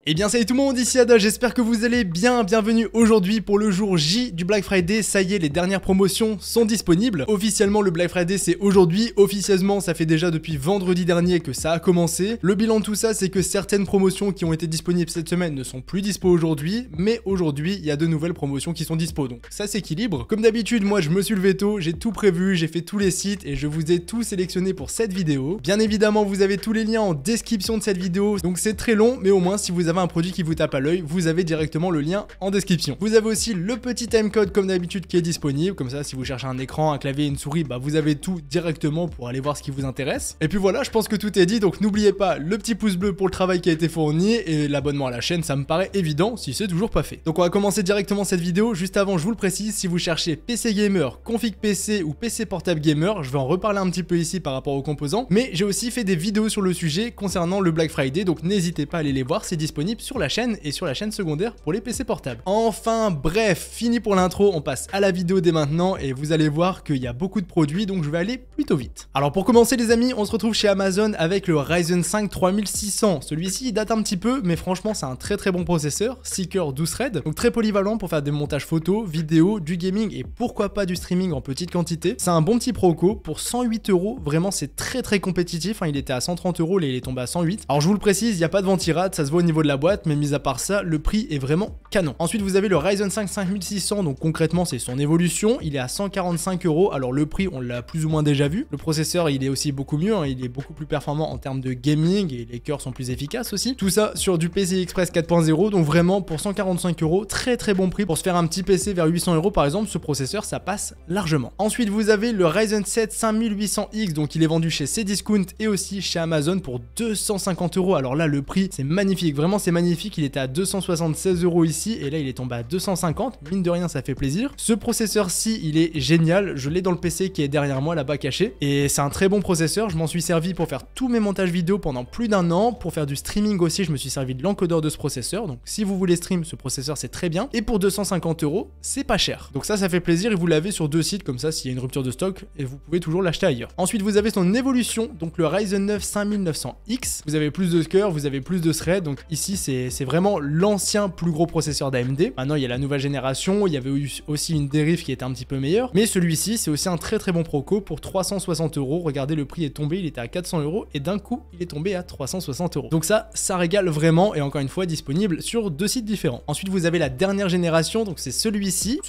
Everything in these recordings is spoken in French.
Eh bien salut tout le monde, ici Ada, j'espère que vous allez bien, bienvenue aujourd'hui pour le jour J du Black Friday. Ça y est, les dernières promotions sont disponibles. Officiellement le Black Friday c'est aujourd'hui, officieusement ça fait déjà depuis vendredi dernier que ça a commencé. Le bilan de tout ça c'est que certaines promotions qui ont été disponibles cette semaine ne sont plus dispo aujourd'hui, mais aujourd'hui il y a de nouvelles promotions qui sont dispo, donc ça s'équilibre. Comme d'habitude moi je me suis levé tôt, j'ai tout prévu, j'ai fait tous les sites et je vous ai tout sélectionné pour cette vidéo. Bien évidemment vous avez tous les liens en description de cette vidéo, donc c'est très long, mais au moins si vous avez un produit qui vous tape à l'œil, vous avez directement le lien en description. Vous avez aussi le petit timecode comme d'habitude qui est disponible, comme ça si vous cherchez un écran, un clavier, une souris, bah vous avez tout directement pour aller voir ce qui vous intéresse. Et puis voilà, je pense que tout est dit, donc n'oubliez pas le petit pouce bleu pour le travail qui a été fourni et l'abonnement à la chaîne, ça me paraît évident si c'est toujours pas fait. Donc on va commencer directement cette vidéo. Juste avant, je vous le précise, si vous cherchez PC gamer, config PC ou PC portable gamer, je vais en reparler un petit peu ici par rapport aux composants, mais j'ai aussi fait des vidéos sur le sujet concernant le Black Friday, donc n'hésitez pas à aller les voir, c'est disponible sur la chaîne et sur la chaîne secondaire pour les PC portables. Enfin bref, fini pour l'intro, on passe à la vidéo dès maintenant et vous allez voir qu'il y a beaucoup de produits, donc je vais aller plutôt vite. Alors pour commencer les amis, on se retrouve chez Amazon avec le Ryzen 5 3600. Celui-ci il date un petit peu, mais franchement c'est un très bon processeur, 6 cœurs 12 threads, donc très polyvalent pour faire des montages photos, vidéos, du gaming et pourquoi pas du streaming en petite quantité. C'est un bon petit proco pour 108 €, vraiment c'est très compétitif, hein, il était à 130 €, là il est tombé à 108. Alors je vous le précise, il n'y a pas de ventirad, ça se voit au niveau de la boîte, mais mis à part ça, le prix est vraiment canon. Ensuite vous avez le Ryzen 5 5600, donc concrètement c'est son évolution, il est à 145 €, alors le prix on l'a plus ou moins déjà vu. Le processeur il est aussi beaucoup mieux, hein, il est beaucoup plus performant en termes de gaming et les cœurs sont plus efficaces aussi. Tout ça sur du PCI Express 4.0, donc vraiment pour 145 €, très bon prix. Pour se faire un petit PC vers 800 € par exemple, ce processeur ça passe largement. Ensuite vous avez le Ryzen 7 5800X, donc il est vendu chez Cdiscount et aussi chez Amazon pour 250 €. Alors là le prix c'est magnifique, vraiment c'est magnifique, il était à 276 € ici et là il est tombé à 250, mine de rien ça fait plaisir. Ce processeur-ci il est génial, je l'ai dans le PC qui est derrière moi là-bas caché et c'est un très bon processeur, je m'en suis servi pour faire tous mes montages vidéo pendant plus d'un an, pour faire du streaming aussi je me suis servi de l'encodeur de ce processeur, donc si vous voulez stream ce processeur c'est très bien et pour 250 € c'est pas cher. Donc ça fait plaisir et vous l'avez sur deux sites comme ça s'il y a une rupture de stock et vous pouvez toujours l'acheter ailleurs. Ensuite vous avez son évolution, donc le Ryzen 9 5900X, vous avez plus de cœurs, vous avez plus de threads, donc ici c'est vraiment l'ancien plus gros processeur d'AMD. Maintenant il y a la nouvelle génération, il y avait eu aussi une dérive qui était un petit peu meilleure, mais celui-ci c'est aussi un très bon proco pour 360 €. Regardez le prix est tombé, il était à 400 € et d'un coup il est tombé à 360 €. Donc ça régale vraiment et encore une fois disponible sur deux sites différents. Ensuite vous avez la dernière génération, donc c'est celui-ci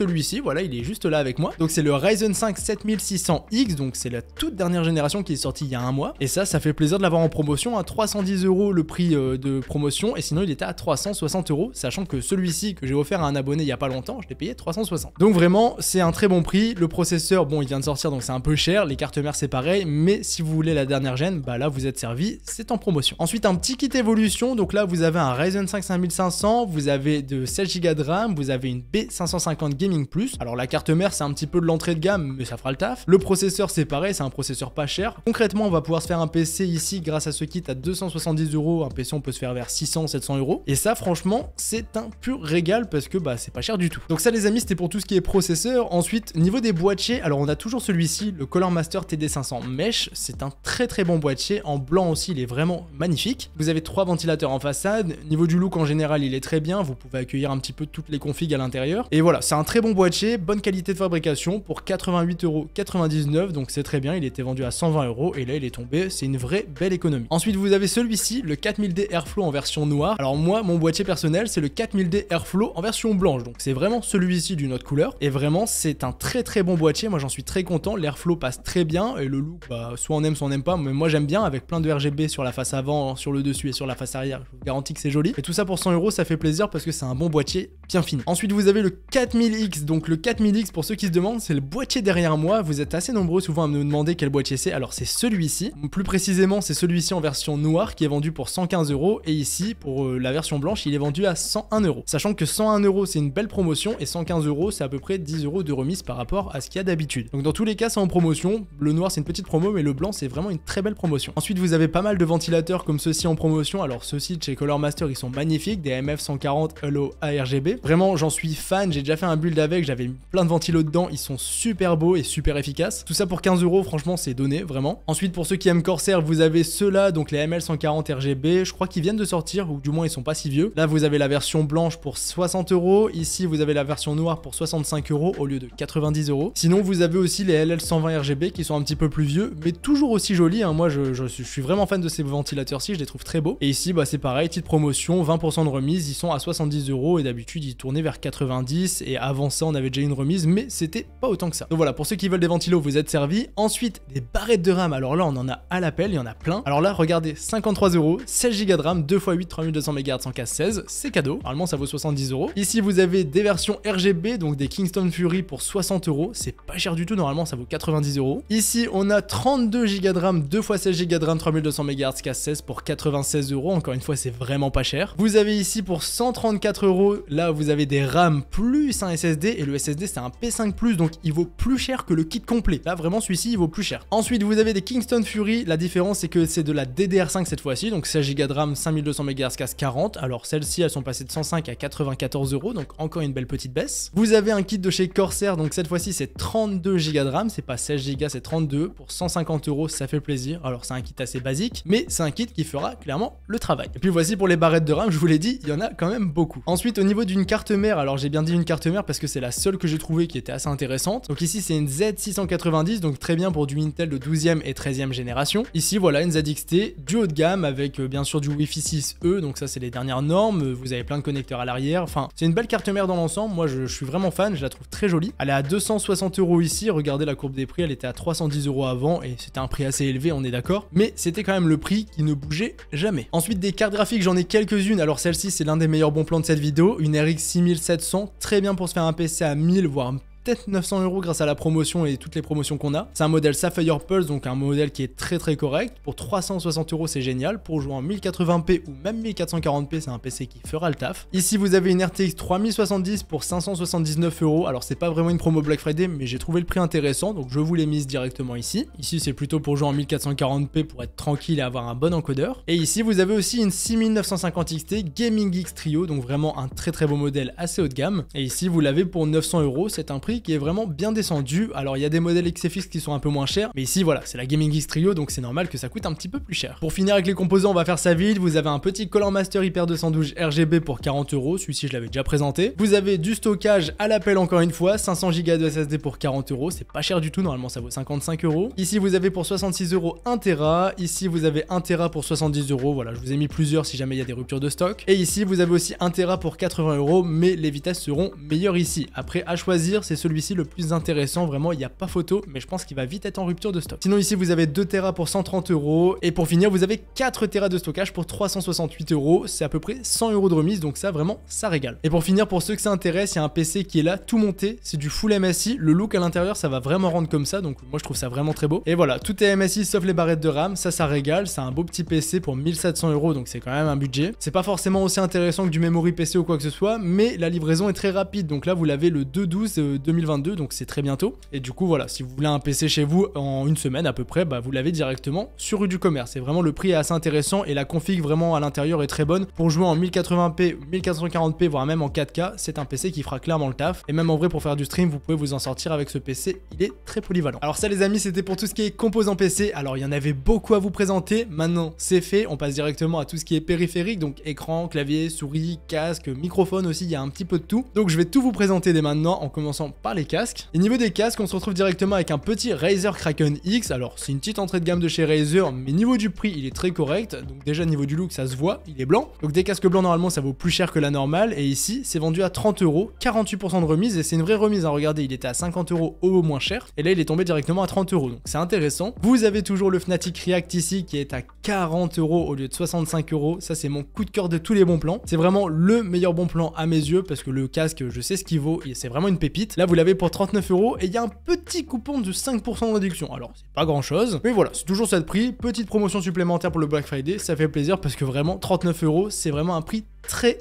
voilà il est juste là avec moi. Donc c'est le Ryzen 5 7600X, donc c'est la toute dernière génération qui est sortie il y a un mois et ça fait plaisir de l'avoir en promotion à 310 € le prix de promotion et sinon il était à 360 €, sachant que celui-ci que j'ai offert à un abonné il y a pas longtemps, je l'ai payé 360. Donc vraiment c'est un très bon prix. Le processeur bon il vient de sortir donc c'est un peu cher, les cartes mères c'est pareil, mais si vous voulez la dernière gène, bah là vous êtes servi, c'est en promotion. Ensuite un petit kit évolution, donc là vous avez un Ryzen 5 5500, vous avez de 16 Go de RAM, vous avez une B550 Gaming Plus. Alors la carte mère c'est un petit peu de l'entrée de gamme mais ça fera le taf. Le processeur c'est pareil, c'est un processeur pas cher. Concrètement on va pouvoir se faire un PC ici grâce à ce kit à 270 €, un PC on peut se faire vers 600-700 € et ça franchement c'est un pur régal parce que bah c'est pas cher du tout. Donc ça les amis c'était pour tout ce qui est processeur. Ensuite niveau des boîtiers, alors on a toujours celui-ci, le Color Master TD500 Mesh, c'est un très bon boîtier, en blanc aussi il est vraiment magnifique. Vous avez 3 ventilateurs en façade, niveau du look en général il est très bien, vous pouvez accueillir un petit peu toutes les configs à l'intérieur et voilà c'est un très bon boîtier, bonne qualité de fabrication pour 88,99 €, donc c'est très bien, il était vendu à 120 € et là il est tombé, c'est une vraie belle économie. Ensuite vous avez celui-ci, le 4000D Airflow en version noire. Alors moi mon boîtier personnel c'est le 4000D Airflow en version blanche, donc c'est vraiment celui-ci d'une autre couleur et vraiment c'est un très bon boîtier, moi j'en suis très content, l'Airflow passe très bien et le look bah soit on aime soit on n'aime pas, mais moi j'aime bien avec plein de RGB sur la face avant, sur le dessus et sur la face arrière, je vous garantis que c'est joli et tout ça pour 100 € ça fait plaisir parce que c'est un bon boîtier bien fini. Ensuite vous avez le 4000X, donc le 4000X pour ceux qui se demandent c'est le boîtier derrière moi, vous êtes assez nombreux souvent à me demander quel boîtier c'est, alors c'est celui-ci, plus précisément c'est celui-ci en version noire qui est vendu pour 115 € et ici pour la version blanche il est vendu à 101 €, sachant que 101 € c'est une belle promotion et 115 € c'est à peu près 10 € de remise par rapport à ce qu'il y a d'habitude. Donc dans tous les cas c'est en promotion, le noir c'est une petite promo mais le blanc c'est vraiment une très belle promotion. Ensuite vous avez pas mal de ventilateurs comme ceux-ci en promotion, alors ceux-ci de chez Color Master ils sont magnifiques, des MF140 Hello ARGB, vraiment j'en suis fan, j'ai déjà fait un build avec, j'avais mis plein de ventilos dedans, ils sont super beaux et super efficaces. Tout ça pour 15 €, franchement c'est donné vraiment. Ensuite pour ceux qui aiment Corsair vous avez ceux-là, donc les ML140 RGB, je crois qu'ils viennent de sortir ou du moins ils sont pas si vieux. Là vous avez la version blanche pour 60 €, ici vous avez la version noire pour 65 € au lieu de 90 €. Sinon vous avez aussi les LL120 RGB qui sont un petit peu plus vieux, mais toujours aussi jolis, hein. Moi je suis vraiment fan de ces ventilateurs-ci, je les trouve très beaux. Et ici bah c'est pareil, petite promotion, 20% de remise, ils sont à 70 € et d'habitude ils tournaient vers 90, et avant ça on avait déjà une remise, mais c'était pas autant que ça. Donc voilà, pour ceux qui veulent des ventilos, vous êtes servis. Ensuite, des barrettes de RAM, alors là on en a à l'appel, il y en a plein. Alors là regardez, 53 €, 16 Go de RAM, 2x8, 3200 MHz en casse 16, c'est cadeau, normalement ça vaut 70 €. Ici vous avez des versions RGB, donc des Kingston Fury pour 60 €, c'est pas cher du tout, normalement ça vaut 90 €. Ici on a 32 Go de RAM, 2x16 Go de RAM, 3200 MHz casse 16 pour 96 €, encore une fois c'est vraiment pas cher. Vous avez ici pour 134 €, là vous avez des RAM plus un SSD, et le SSD c'est un P5+, donc il vaut plus cher que le kit complet. Là vraiment celui-ci il vaut plus cher. Ensuite vous avez des Kingston Fury, la différence c'est que c'est de la DDR5 cette fois-ci, donc 16 Go de RAM, 5200 MHz casse 40, alors celles-ci elles sont passées de 105 à 94 €, donc encore une belle petite baisse. Vous avez un kit de chez Corsair, donc cette fois-ci c'est 32 Go de RAM, c'est pas 16 Go, c'est 32, pour 150 €, ça fait plaisir. Alors c'est un kit assez basique, mais c'est un kit qui fera clairement le travail. Et puis voici pour les barrettes de RAM, je vous l'ai dit, il y en a quand même beaucoup. Ensuite au niveau d'une carte mère, alors j'ai bien dit une carte mère parce que c'est la seule que j'ai trouvée qui était assez intéressante. Donc ici c'est une Z690, donc très bien pour du Intel de 12e et 13e génération. Ici voilà une ZXT du haut de gamme avec bien sûr du Wi-Fi 6E, donc ça c'est les dernières normes, vous avez plein de connecteurs à l'arrière, enfin c'est une belle carte mère dans l'ensemble, moi je suis vraiment fan, je la trouve très jolie. Elle est à 260 € ici, regardez la courbe des prix, elle était à 310 € avant et c'était un prix assez élevé, on est d'accord, mais c'était quand même le prix qui ne bougeait jamais. Ensuite des cartes graphiques, j'en ai quelques-unes, alors celle-ci c'est l'un des meilleurs bons plans de cette vidéo, une RX 6700, très bien pour se faire un PC à 1000 voire peut-être 900 € grâce à la promotion et toutes les promotions qu'on a. C'est un modèle Sapphire Pulse, donc un modèle qui est très correct. Pour 360 € c'est génial. Pour jouer en 1080p ou même 1440p, c'est un PC qui fera le taf. Ici vous avez une RTX 3070 pour 579 €. Alors c'est pas vraiment une promo Black Friday, mais j'ai trouvé le prix intéressant, donc je vous l'ai mise directement ici. Ici c'est plutôt pour jouer en 1440p pour être tranquille et avoir un bon encodeur. Et ici vous avez aussi une 6950 XT Gaming X Trio, donc vraiment un très beau modèle assez haut de gamme. Et ici vous l'avez pour 900 €, c'est un prix qui est vraiment bien descendu. Alors il y a des modèles XFX qui sont un peu moins chers, mais ici voilà, c'est la Gaming X Trio, donc c'est normal que ça coûte un petit peu plus cher. Pour finir avec les composants, on va faire ça vite. Vous avez un petit Color Master Hyper 212 RGB pour 40 €, celui-ci je l'avais déjà présenté. Vous avez du stockage à l'appel encore une fois, 500 Go de SSD pour 40 €, c'est pas cher du tout, normalement ça vaut 55 €. Ici vous avez pour 66 € 1 Tera, ici vous avez 1 Tera pour 70 €, voilà, je vous ai mis plusieurs si jamais il y a des ruptures de stock. Et ici vous avez aussi 1 Tera pour 80 €, mais les vitesses seront meilleures ici. Après à choisir, c'est celui-ci le plus intéressant, vraiment il n'y a pas photo, mais je pense qu'il va vite être en rupture de stock. Sinon ici vous avez 2 Tera pour 130 €, et pour finir vous avez 4 Tera de stockage pour 368 €, c'est à peu près 100 € de remise, donc ça vraiment ça régale. Et pour finir, pour ceux que ça intéresse, il y a un PC qui est là tout monté, c'est du full MSI, le look à l'intérieur ça va vraiment rendre comme ça, donc moi je trouve ça vraiment très beau. Et voilà, tout est MSI sauf les barrettes de RAM, ça régale, c'est un beau petit PC pour 1700 €, donc c'est quand même un budget. C'est pas forcément aussi intéressant que du memory PC ou quoi que ce soit, mais la livraison est très rapide, donc là vous l'avez le 2/12 2022, donc c'est très bientôt. Et du coup voilà, si vous voulez un PC chez vous en une semaine à peu près, bah vous l'avez directement sur rue du commerce. C'est vraiment, le prix est assez intéressant et la config vraiment à l'intérieur est très bonne pour jouer en 1080p, 1440p voire même en 4K. C'est un PC qui fera clairement le taf, et même en vrai pour faire du stream vous pouvez vous en sortir avec ce PC, il est très polyvalent. Alors ça les amis, c'était pour tout ce qui est composants PC. Alors il y en avait beaucoup à vous présenter, maintenant c'est fait, on passe directement à tout ce qui est périphérique, donc écran, clavier, souris, casque, microphone aussi, il y a un petit peu de tout. Donc je vais tout vous présenter dès maintenant en commençant par les casques. Et niveau des casques, on se retrouve directement avec un petit Razer Kraken X. Alors c'est une petite entrée de gamme de chez Razer, mais niveau du prix il est très correct, donc déjà niveau du look ça se voit, il est blanc. Donc des casques blancs normalement ça vaut plus cher que la normale, et ici c'est vendu à 30 €, 48% de remise, et c'est une vraie remise, hein. Regardez, il était à 50 € au moins cher, et là il est tombé directement à 30 €, donc c'est intéressant. Vous avez toujours le Fnatic React ici qui est à 40 € au lieu de 65 €, ça c'est mon coup de cœur de tous les bons plans, c'est vraiment le meilleur bon plan à mes yeux, parce que le casque je sais ce qu'il vaut, et c'est vraiment une pépite. Là vous l'avez pour 39 €, et il y a un petit coupon de 5% de réduction, alors c'est pas grand chose, mais voilà, c'est toujours ça de prix, petite promotion supplémentaire pour le Black Friday, ça fait plaisir parce que vraiment 39 € c'est vraiment un prix très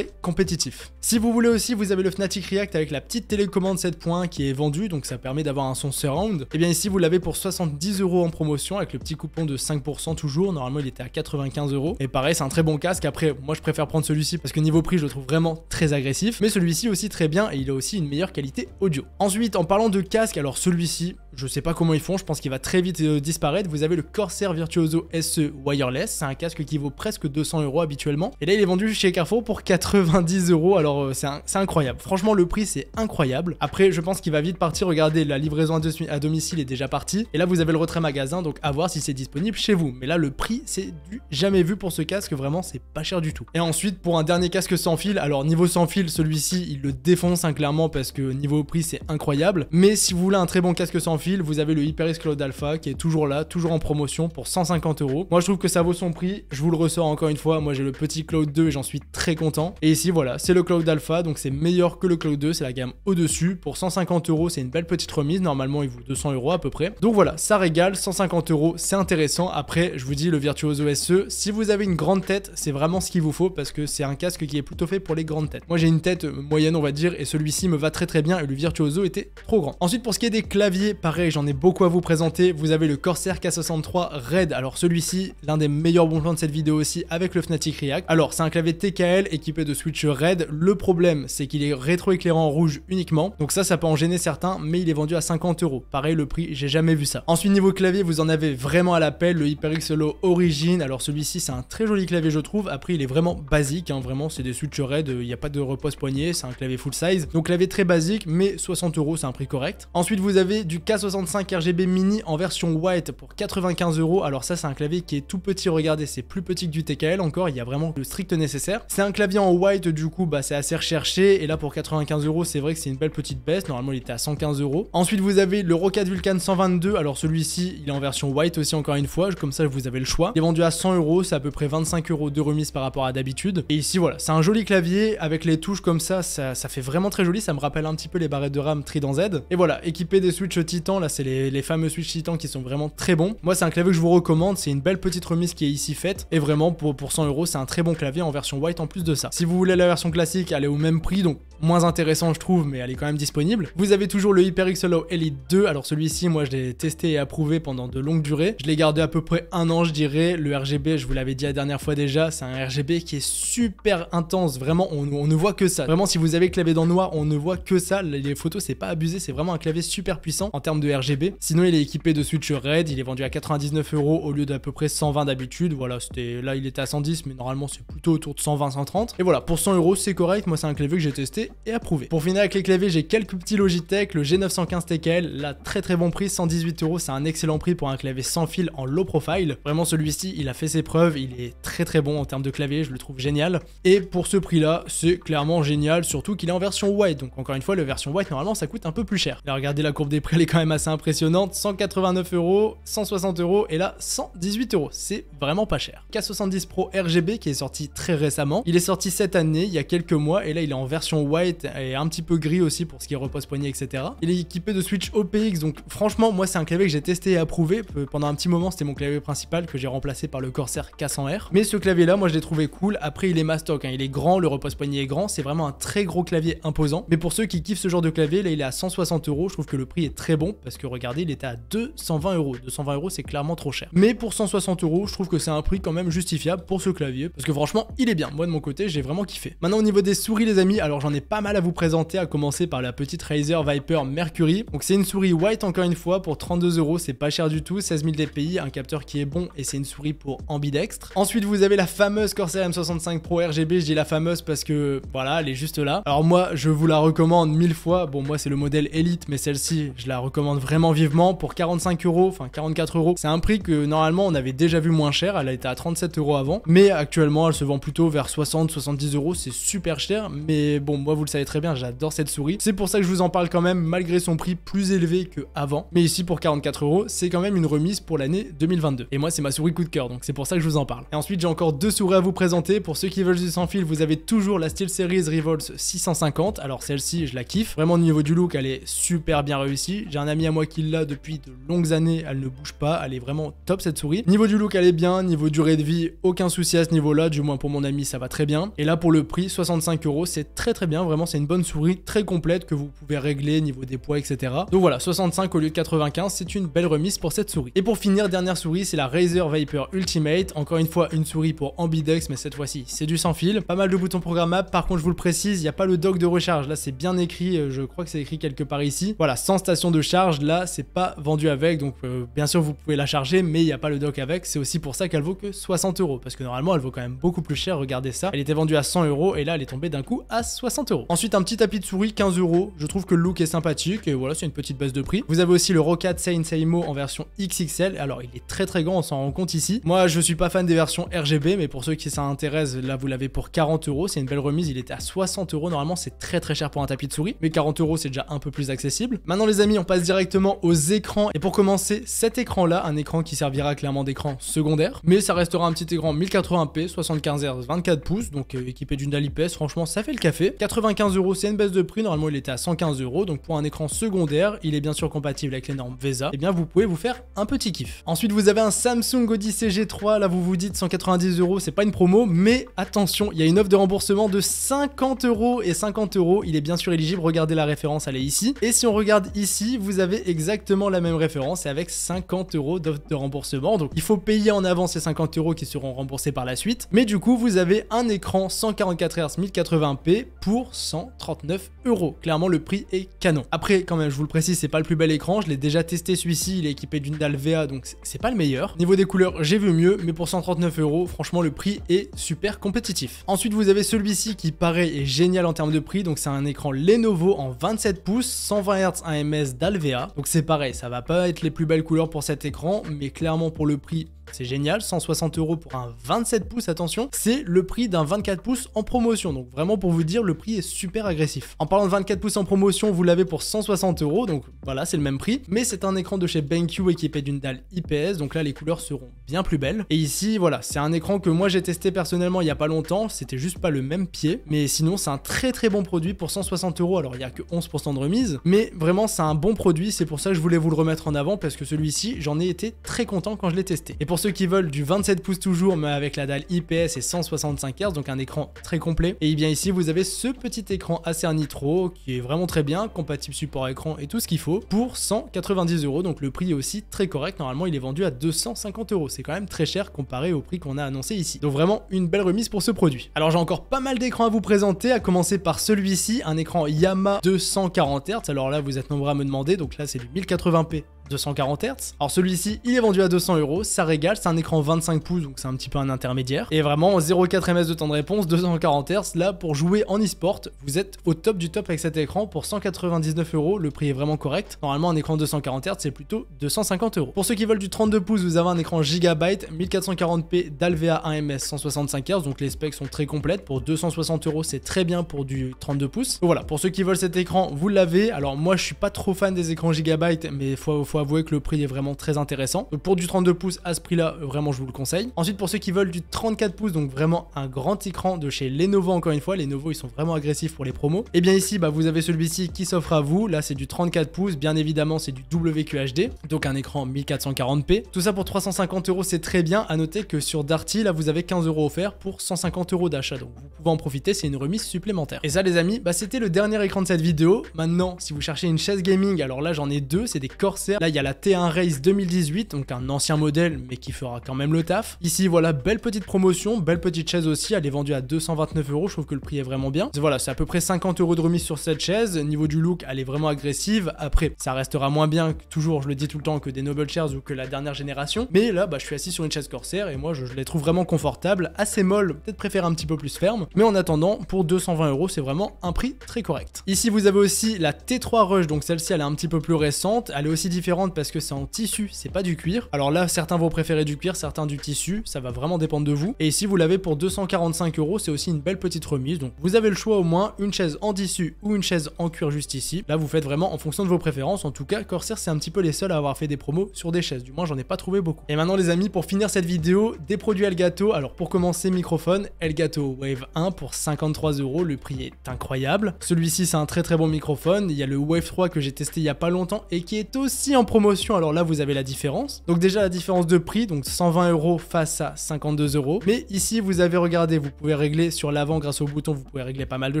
compétitif. Si vous voulez aussi, vous avez le Fnatic React avec la petite télécommande 7 points qui est vendue, donc ça permet d'avoir un son surround. Et bien ici vous l'avez pour 70 € en promotion avec le petit coupon de 5% toujours. Normalement il était à 95 €. Et pareil, c'est un très bon casque. Après, moi je préfère prendre celui-ci parce que niveau prix je le trouve vraiment très agressif. Mais celui-ci aussi très bien et il a aussi une meilleure qualité audio. Ensuite, en parlant de casque, alors celui-ci, je sais pas comment ils font, je pense qu'il va très vite disparaître. Vous avez le Corsair Virtuoso SE Wireless. C'est un casque qui vaut presque 200 € habituellement. Et là il est vendu chez Carrefour pour 90 €. Alors c'est incroyable. Franchement, le prix c'est incroyable. Après, je pense qu'il va vite partir. Regardez, la livraison à domicile est déjà partie. Et là, vous avez le retrait magasin, donc à voir si c'est disponible chez vous. Mais là, le prix, c'est du jamais vu pour ce casque. Vraiment, c'est pas cher du tout. Et ensuite, pour un dernier casque sans fil, alors niveau sans fil, celui-ci, il le défonce clairement parce que niveau prix, c'est incroyable. Mais si vous voulez un très bon casque sans fil, vous avez le HyperX Cloud Alpha qui est toujours là, toujours en promotion pour 150 €. Moi, je trouve que ça vaut son prix. Je vous le ressors encore une fois. Moi, j'ai le petit Cloud 2 et j'en suis très content. Et ici, voilà, c'est le Cloud Alpha, donc c'est meilleur que le Cloud 2, c'est la gamme au-dessus. Pour 150 €, c'est une belle petite remise. Normalement, il vaut 200 € à peu près. Donc voilà, ça régale. 150 €, c'est intéressant. Après, je vous dis, le Virtuoso SE, si vous avez une grande tête, c'est vraiment ce qu'il vous faut parce que c'est un casque qui est plutôt fait pour les grandes têtes. Moi, j'ai une tête moyenne, on va dire, et celui-ci me va très bien et le Virtuoso était trop grand. Ensuite, pour ce qui est des claviers, pareil, j'en ai beaucoup à vous présenter. Vous avez le Corsair K63 Red. Alors celui-ci, l'un des meilleurs bons plans de cette vidéo aussi avec le Fnatic React. Alors, c'est un clavier TKL équipé de switch Red. Le problème, c'est qu'il est rétro-éclairant en rouge uniquement. Donc ça peut en gêner certains, mais il est vendu à 50 €. Pareil, le prix, j'ai jamais vu ça. Ensuite, niveau clavier, vous en avez vraiment à l'appel, le HyperX Low Origin. Alors celui-ci, c'est un très joli clavier, je trouve. Après, il est vraiment basique, hein, vraiment, c'est des switch Red, il n'y a pas de repose poignet, c'est un clavier full size. Donc clavier très basique, mais 60 €, c'est un prix correct. Ensuite, vous avez du K65 RGB Mini en version white pour 95 €. Alors ça, c'est un clavier qui est tout petit, regardez, c'est plus petit que du TKL encore, il y a vraiment le strict nécessaire. C'est un clavier en white, du coup, bah, c'est assez recherché. Et là, pour 95 €, c'est vrai que c'est une belle petite baisse. Normalement, il était à 115 €. Ensuite, vous avez le Roccat Vulcan 122. Alors celui-ci, il est en version white aussi, encore une fois. Comme ça, vous avez le choix. Il est vendu à 100 €. C'est à peu près 25 € de remise par rapport à d'habitude. Et ici, voilà, c'est un joli clavier avec les touches comme ça fait vraiment très joli. Ça me rappelle un petit peu les barrettes de RAM Trident Z. Et voilà, équipé des switches Titan. Là, c'est les fameux switches Titan qui sont vraiment très bons. Moi, c'est un clavier que je vous recommande. C'est une belle petite remise qui est ici faite. Et vraiment, pour 100 €, c'est un très bon clavier en version white en plus de ça. Si vous voulez la version classique, elle est au même prix, donc moins intéressant je trouve, mais elle est quand même disponible. Vous avez toujours le HyperX Low Elite 2. Alors celui-ci, moi je l'ai testé et approuvé pendant de longues durées. Je l'ai gardé à peu près 1 an, je dirais. Le RGB, je vous l'avais dit la dernière fois déjà, c'est un RGB qui est super intense. Vraiment, on ne voit que ça. Vraiment, si vous avez le clavier dans le noir, on ne voit que ça. Les photos, c'est pas abusé, c'est vraiment un clavier super puissant en termes de RGB. Sinon, il est équipé de switch Red. Il est vendu à 99 € au lieu d'à peu près 120 d'habitude. Voilà, là il était à 110, mais normalement c'est plutôt autour de 120-130. Et voilà, pour 100 € c'est correct. Moi, c'est un clavier que j'ai testé et approuvé. Pour finir avec les claviers, j'ai quelques petits Logitech. Le G915 TKL, là très bon prix, 118 €. C'est un excellent prix pour un clavier sans fil en low profile. Vraiment, celui-ci, il a fait ses preuves. Il est très bon en termes de clavier. Je le trouve génial. Et pour ce prix-là, c'est clairement génial. Surtout qu'il est en version white. Donc encore une fois, le version white, normalement, ça coûte un peu plus cher. Là, regardez la courbe des prix, elle est quand même assez impressionnante. 189 €, 160 € et là 118 €. C'est vraiment pas cher. K70 Pro RGB qui est sorti très récemment. Il est sorti cette année, il y a quelques mois, et là il est en version white et un petit peu gris aussi pour ce qui est repose-poignet, etc. Il est équipé de switch OPX, donc franchement, moi c'est un clavier que j'ai testé et approuvé. Pendant un petit moment, c'était mon clavier principal que j'ai remplacé par le Corsair K100R. Mais ce clavier-là, moi je l'ai trouvé cool. Après, il est mastoc, hein. Il est grand, le repose-poignet est grand, c'est vraiment un très gros clavier imposant. Mais pour ceux qui kiffent ce genre de clavier, là il est à 160 €. Je trouve que le prix est très bon parce que regardez, il était à 220 €. 220 €, c'est clairement trop cher. Mais pour 160 €, je trouve que c'est un prix quand même justifiable pour ce clavier parce que franchement, il est bien. Moi de mon côté, j'ai vraiment kiffé. Maintenant, au niveau des souris, les amis, alors j'en ai pas mal à vous présenter, à commencer par la petite Razer Viper Mercury. Donc c'est une souris white encore une fois pour 32 €, c'est pas cher du tout, 16 000 dpi, un capteur qui est bon et c'est une souris pour ambidextre. Ensuite, vous avez la fameuse Corsair M65 Pro RGB. Je dis la fameuse parce que voilà, elle est juste là. Alors moi, je vous la recommande 1000 fois. Bon, moi c'est le modèle Elite, mais celle-ci, je la recommande vraiment vivement pour 45 €, enfin 44 €. C'est un prix que normalement on avait déjà vu moins cher. Elle a été à 37 € avant, mais actuellement elle se vend plutôt vers 60-70 €. C'est super cher, mais bon, moi vous le savez très bien, j'adore cette souris. C'est pour ça que je vous en parle quand même, malgré son prix plus élevé que avant. Mais ici, pour 44 €, c'est quand même une remise pour l'année 2022. Et moi, c'est ma souris coup de cœur, donc c'est pour ça que je vous en parle. Et ensuite, j'ai encore deux souris à vous présenter. Pour ceux qui veulent du sans fil, vous avez toujours la SteelSeries Revolve 650. Alors celle-ci, je la kiffe. Vraiment, au niveau du look, elle est super bien réussie. J'ai un ami à moi qui l'a depuis de longues années, elle ne bouge pas, elle est vraiment top cette souris. Niveau du look, elle est bien. Niveau durée de vie, aucun souci à ce niveau-là, du moins pour mon ami, ça va très bien. Et là, pour le prix, 65 €, c'est très bien. Vraiment, c'est une bonne souris très complète que vous pouvez régler niveau des poids, etc. Donc voilà, 65 au lieu de 95, c'est une belle remise pour cette souris. Et pour finir, dernière souris, c'est la Razer Viper Ultimate. Encore une fois, une souris pour ambidex, mais cette fois-ci, c'est du sans fil. Pas mal de boutons programmables. Par contre, je vous le précise, il n'y a pas le dock de recharge. Là, c'est bien écrit. Je crois que c'est écrit quelque part ici. Voilà, sans station de charge. Là, c'est pas vendu avec. Donc, bien sûr, vous pouvez la charger, mais il n'y a pas le dock avec. C'est aussi pour ça qu'elle vaut que 60 €. Parce que normalement, elle vaut quand même beaucoup plus cher. Regardez ça. Elle était vendue à 100 € et là, elle est tombée d'un coup à 60 €. Ensuite, un petit tapis de souris, 15 €. Je trouve que le look est sympathique. Et voilà, c'est une petite baisse de prix. Vous avez aussi le Roccat Saint Seimo en version XXL. Alors, il est très grand, on s'en rend compte ici. Moi, je suis pas fan des versions RGB, mais pour ceux qui s'intéressent, là, vous l'avez pour 40 €. C'est une belle remise. Il était à 60 €. Normalement, c'est très cher pour un tapis de souris. Mais 40 €, c'est déjà un peu plus accessible. Maintenant, les amis, on passe directement aux écrans. Et pour commencer, cet écran-là, un écran qui servira clairement d'écran secondaire. Mais ça restera un petit écran 1080p, 75 Hz, 24 pouces. Donc, équipé d'une dalle IPS, franchement, ça fait le café. 95 €, c'est une baisse de prix. Normalement, il était à 115 €. Donc, pour un écran secondaire, il est bien sûr compatible avec les normes VESA. Et bien, vous pouvez vous faire un petit kiff. Ensuite, vous avez un Samsung Odyssey G3. Là, vous vous dites 190 €, c'est pas une promo. Mais attention, il y a une offre de remboursement de 50 € et 50 €. Il est bien sûr éligible. Regardez la référence, elle est ici. Et si on regarde ici, vous avez exactement la même référence et avec 50 € d'offre de remboursement. Donc, il faut payer en avant ces 50 € qui seront remboursés par la suite. Mais du coup, vous avez un écran 144 Hz 1080p pour 139 €. Clairement, le prix est canon. Après, quand même, je vous le précise, c'est pas le plus bel écran. Je l'ai déjà testé celui-ci. Il est équipé d'une dalle VA, donc c'est pas le meilleur. Niveau des couleurs, j'ai vu mieux, mais pour 139 €, franchement, le prix est super compétitif. Ensuite, vous avez celui-ci qui, pareil, est génial en termes de prix. Donc, c'est un écran Lenovo en 27 pouces, 120 Hz 1ms dalle VA. Donc, c'est pareil, ça va pas être les plus belles couleurs pour cet écran, mais clairement, pour le prix, c'est génial, 160 € pour un 27 pouces, attention, c'est le prix d'un 24 pouces en promotion, donc vraiment pour vous dire, le prix est super agressif. En parlant de 24 pouces en promotion, vous l'avez pour 160 €, donc voilà, c'est le même prix, mais c'est un écran de chez BenQ équipé d'une dalle IPS, donc là les couleurs seront bien plus belles. Et ici, voilà, c'est un écran que moi j'ai testé personnellement il y a pas longtemps, c'était juste pas le même pied, mais sinon c'est un très bon produit pour 160 €, alors il y a que 11% de remise, mais vraiment c'est un bon produit, c'est pour ça que je voulais vous le remettre en avant, parce que celui-ci, j'en ai été très content quand je l'ai testé. Et pour ceux qui veulent du 27 pouces toujours, mais avec la dalle IPS et 165 Hz, donc un écran très complet. Et bien ici, vous avez ce petit écran Acer Nitro qui est vraiment très bien, compatible support écran et tout ce qu'il faut, pour 190 €. Donc le prix est aussi très correct. Normalement, il est vendu à 250 €. C'est quand même très cher comparé au prix qu'on a annoncé ici. Donc vraiment une belle remise pour ce produit. Alors j'ai encore pas mal d'écrans à vous présenter, à commencer par celui-ci, un écran Yamaha 240 Hz. Alors là, vous êtes nombreux à me demander, donc là c'est du 1080p. 240 Hz. Alors celui-ci, il est vendu à 200 €, ça régale, c'est un écran 25 pouces, donc c'est un petit peu un intermédiaire. Et vraiment, 0,4 ms de temps de réponse, 240 Hz, là pour jouer en e-sport, vous êtes au top du top avec cet écran pour 199 €, le prix est vraiment correct. Normalement, un écran 240 Hz, c'est plutôt 250 €. Pour ceux qui veulent du 32 pouces, vous avez un écran Gigabyte, 1440p d'Alvea 1ms 165 Hz, donc les specs sont très complètes. Pour 260 €, c'est très bien pour du 32 pouces. Donc voilà, pour ceux qui veulent cet écran, vous l'avez. Alors moi, je suis pas trop fan des écrans Gigabyte, mais faut avouer que le prix est vraiment très intéressant. Donc pour du 32 pouces à ce prix-là, vraiment je vous le conseille. Ensuite, pour ceux qui veulent du 34 pouces, donc vraiment un grand écran de chez Lenovo, encore une fois, Lenovo ils sont vraiment agressifs pour les promos. Et bien ici, vous avez celui-ci qui s'offre à vous. Là, c'est du 34 pouces, bien évidemment, c'est du WQHD, donc un écran 1440p. Tout ça pour 350 €, c'est très bien. À noter que sur Darty, là, vous avez 15 € offerts pour 150 € d'achat, donc vous pouvez en profiter, c'est une remise supplémentaire. Et ça, les amis, c'était le dernier écran de cette vidéo. Maintenant, si vous cherchez une chaise gaming, alors là, j'en ai deux, c'est des Corsair. Là, il y a la T1 Race 2018, donc un ancien modèle, mais qui fera quand même le taf. Ici, voilà, belle petite promotion, belle petite chaise aussi, elle est vendue à 229 €, je trouve que le prix est vraiment bien. Voilà, c'est à peu près 50 € de remise sur cette chaise. Niveau du look, elle est vraiment agressive. Après, ça restera moins bien, toujours, je le dis tout le temps, que des Noble Chairs ou que la dernière génération. Mais là, je suis assis sur une chaise Corsair et moi, je les trouve vraiment confortables, assez molles, peut-être préfère un petit peu plus ferme. Mais en attendant, pour 220 €, c'est vraiment un prix très correct. Ici, vous avez aussi la T3 Rush, donc celle-ci, elle est un petit peu plus récente. Elle est aussi différente différente parce que c'est en tissu, c'est pas du cuir. Alors là, certains vont préférer du cuir, certains du tissu, ça va vraiment dépendre de vous. Et ici, vous l'avez pour 245 €, c'est aussi une belle petite remise. Donc vous avez le choix au moins, une chaise en tissu ou une chaise en cuir juste ici. Là, vous faites vraiment en fonction de vos préférences. En tout cas, Corsair, c'est un petit peu les seuls à avoir fait des promos sur des chaises. Du moins, j'en ai pas trouvé beaucoup. Et maintenant, les amis, pour finir cette vidéo, des produits Elgato. Alors pour commencer, microphone, Elgato Wave 1 pour 53 €. Le prix est incroyable. Celui-ci, c'est un très bon microphone. Il y a le Wave 3 que j'ai testé il y a pas longtemps et qui est aussi en promotion. Alors là, vous avez la différence. Donc déjà, la différence de prix, donc 120 € face à 52 €. Mais ici, vous avez, regardé, vous pouvez régler sur l'avant grâce au bouton, vous pouvez régler pas mal de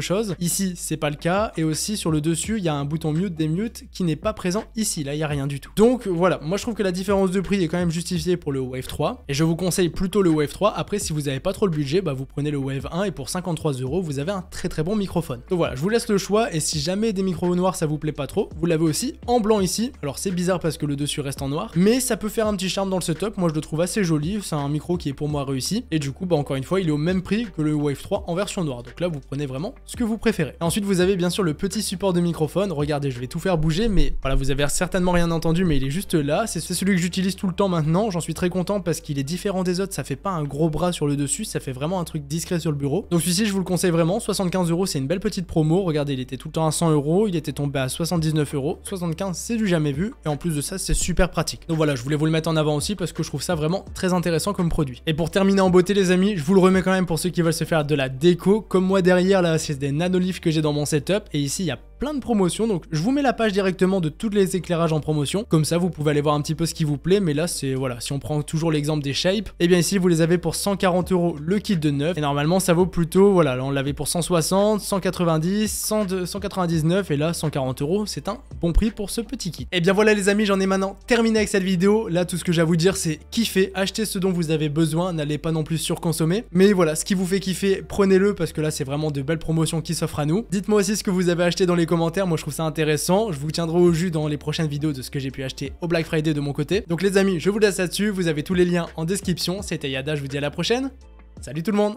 choses. Ici, c'est pas le cas. Et aussi, sur le dessus, il y a un bouton mute, démute qui n'est pas présent ici. Là, il n'y a rien du tout. Donc voilà, moi je trouve que la différence de prix est quand même justifiée pour le Wave 3. Et je vous conseille plutôt le Wave 3. Après, si vous n'avez pas trop le budget, bah, vous prenez le Wave 1 et pour 53 €, vous avez un très bon microphone. Donc voilà, je vous laisse le choix. Et si jamais des micros noirs ça vous plaît pas trop, vous l'avez aussi en blanc ici. Alors c'est bizarre parce que le dessus reste en noir, mais ça peut faire un petit charme dans le setup. Moi je le trouve assez joli, c'est un micro qui est pour moi réussi. Et du coup, bah, encore une fois, il est au même prix que le Wave 3 en version noire. Donc là, vous prenez vraiment ce que vous préférez. Et ensuite, vous avez bien sûr le petit support de microphone. Regardez, je vais tout faire bouger, mais voilà, vous avez certainement rien entendu, mais il est juste là. C'est celui que j'utilise tout le temps maintenant. J'en suis très content parce qu'il est différent des autres. Ça fait pas un gros bras sur le dessus, ça fait vraiment un truc discret sur le bureau. Donc celui-ci, je vous le conseille vraiment. 75 €, c'est une belle petite promo. Regardez, il était tout le temps à 100 €, il était tombé à 79 €. 75, c'est du jamais vu. Et en plus de ça, c'est super pratique. Donc voilà, je voulais vous le mettre en avant aussi parce que je trouve ça vraiment très intéressant comme produit. Et pour terminer en beauté, les amis, je vous le remets quand même pour ceux qui veulent se faire de la déco. Comme moi derrière, là, c'est des nanolifs que j'ai dans mon setup. Et ici, il y a plein de promotions, donc je vous mets la page directement de tous les éclairages en promotion, comme ça vous pouvez aller voir un petit peu ce qui vous plaît. Mais là c'est, voilà, si on prend toujours l'exemple des shapes, et bien ici vous les avez pour 140 € le kit de 9, et normalement ça vaut plutôt, voilà, là on l'avait pour 160, 190, 102, 199, et là 140 €, c'est un bon prix pour ce petit kit. Et bien voilà les amis, j'en ai maintenant terminé avec cette vidéo. Là tout ce que j'ai à vous dire c'est kiffez, achetez ce dont vous avez besoin, n'allez pas non plus surconsommer, mais voilà, ce qui vous fait kiffer, prenez-le, parce que là c'est vraiment de belles promotions qui s'offrent à nous. Dites-moi aussi ce que vous avez acheté dans les commentaires, moi je trouve ça intéressant. Je vous tiendrai au jus dans les prochaines vidéos de ce que j'ai pu acheter au Black Friday de mon côté. Donc les amis, je vous laisse là-dessus, vous avez tous les liens en description. C'était Yada, je vous dis à la prochaine. Salut tout le monde!